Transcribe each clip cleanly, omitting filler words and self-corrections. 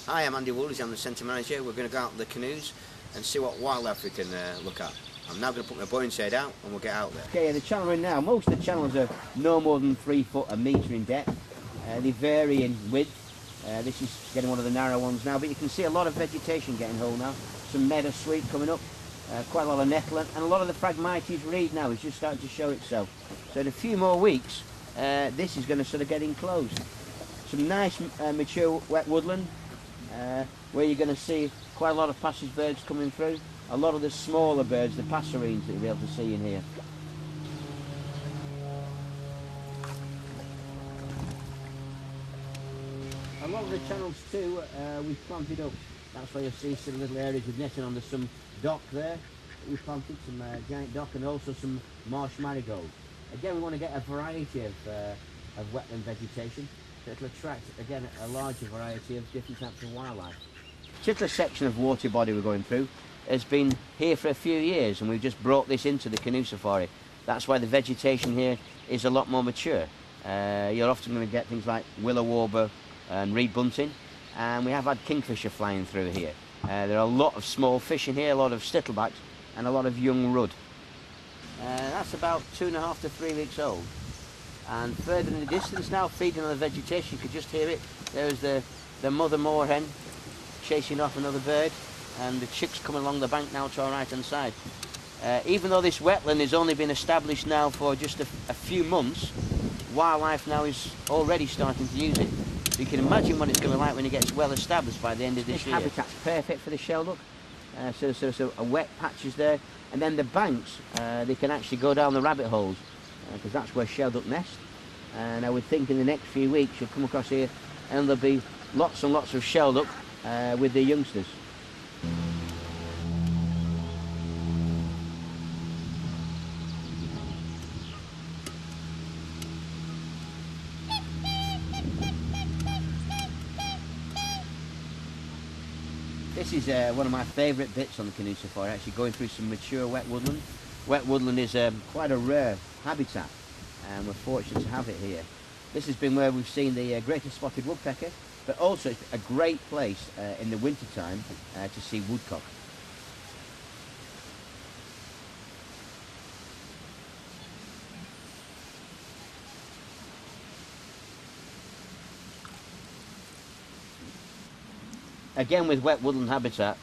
Hi, I'm Andy Wooldridge, I'm the centre manager. We're going to go out to the canoes and see what wildlife we can look at. I'm now going to put my buoyant shade out and we'll get out there. Okay, the channel we're in now, most of the channels are no more than 3 foot a metre in depth. They vary in width. This is getting one of the narrow ones now, but you can see a lot of vegetation getting hold now. Some meadow sweet coming up, quite a lot of nettle, and a lot of the Phragmites reed now is just starting to show itself. So in a few more weeks, this is going to sort of get enclosed. Some nice mature wet woodland, where you're going to see quite a lot of passage birds coming through. A lot of the smaller birds, the passerines, that you'll be able to see in here. A lot of the channels too, we've planted up. That's why you'll see some little areas with netting on. There's some dock there. We've planted some giant dock and also some marsh marigold. Again, we want to get a variety of wetland vegetation. So it'll attract, again, a larger variety of different types of wildlife. This particular section of water body we're going through has been here for a few years, and we've just brought this into the canoe safari. That's why the vegetation here is a lot more mature. You're often going to get things like willow warble and reed bunting, and we have had kingfisher flying through here. There are a lot of small fish in here, a lot of sticklebacks, and a lot of young rudd. That's about 2.5 to 3 weeks old. And further in the distance now, feeding on the vegetation, you could just hear it. There's the mother moorhen chasing off another bird, and the chicks coming along the bank now to our right hand side. Even though this wetland has only been established now for just a few months, wildlife now is already starting to use it. You can imagine what it's going to be like when it gets well established by the end of this year. This habitat's perfect for the shelduck. So a wet patch is there, and then the banks, they can actually go down the rabbit holes, because that's where shelduck nest. And I would think in the next few weeks you'll come across here and there'll be lots and lots of shelduck with their youngsters. This is one of my favourite bits on the canoe safari, actually going through some mature wet woodland. Wet woodland is quite a rare habitat, and we're fortunate to have it here. This has been where we've seen the greater spotted woodpecker, but also it's a great place in the winter time to see woodcock. Again, with wet woodland habitat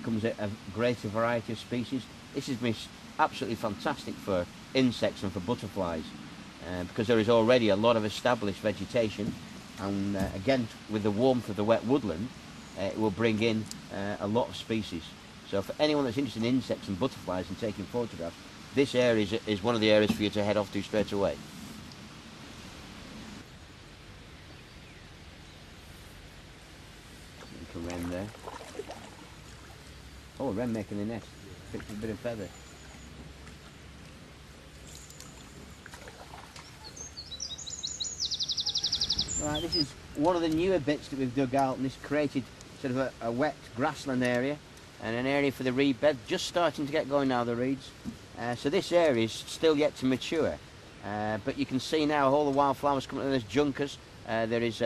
comes a greater variety of species. This has been absolutely fantastic for insects and for butterflies, because there is already a lot of established vegetation, and again, with the warmth of the wet woodland, it will bring in a lot of species. So for anyone that's interested in insects and butterflies and taking photographs, this area is one of the areas for you to head off to straight away. Little wren there. Oh, a wren making a nest. Picked a bit of feather. Right, this is one of the newer bits that we've dug out, and this created sort of a wet grassland area and an area for the reed bed, just starting to get going now, the reeds. So this area is still yet to mature, but you can see now all the wildflowers coming in. There's juncas, there is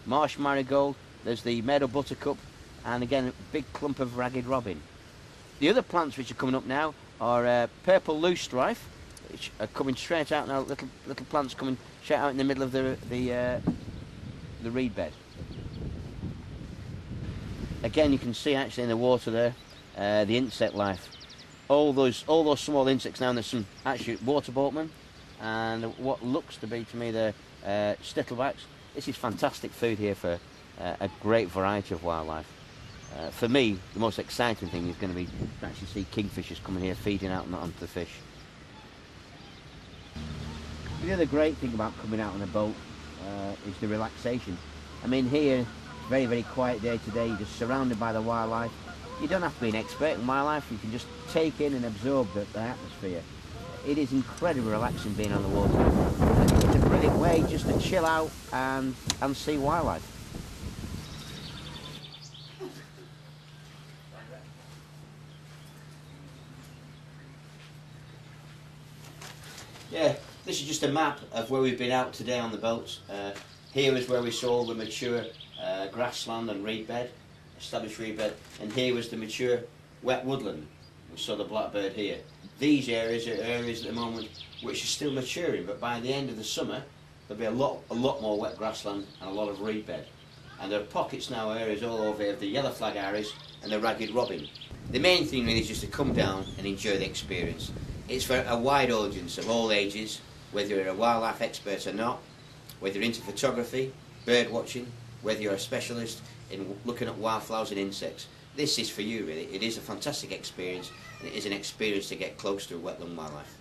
marsh marigold, there's the meadow buttercup, and again a big clump of ragged robin. The other plants which are coming up now are purple loosestrife, which are coming straight out now, little plants coming straight out in the middle of the reed bed. Again, you can see actually in the water there the insect life. All those small insects now, and there's some actually water boatmen and what looks to be to me the sticklebacks. This is fantastic food here for a great variety of wildlife. For me, the most exciting thing is going to be to actually see kingfishers coming here feeding out onto the fish. The other great thing about coming out on a boat is the relaxation. I mean, here, very, very quiet day today, you're just surrounded by the wildlife. You don't have to be an expert in wildlife, you can just take in and absorb the atmosphere. It is incredibly relaxing being on the water. It's a brilliant way just to chill out and see wildlife. Yeah, this is just a map of where we've been out today on the boats. Here is where we saw all the mature grassland and reed bed. established reed bed, and here was the mature wet woodland. We saw the blackbird here. These areas are areas at the moment which are still maturing, but by the end of the summer there'll be a lot more wet grassland and a lot of reed bed. And there are pockets now, areas all over here of the yellow flag iris and the ragged robin. The main thing really is just to come down and enjoy the experience. It's for a wide audience of all ages, whether you're a wildlife expert or not, whether you're into photography, bird watching, whether you're a specialist in looking at wildflowers and insects. This is for you really. It is a fantastic experience, and it is an experience to get close to wetland wildlife.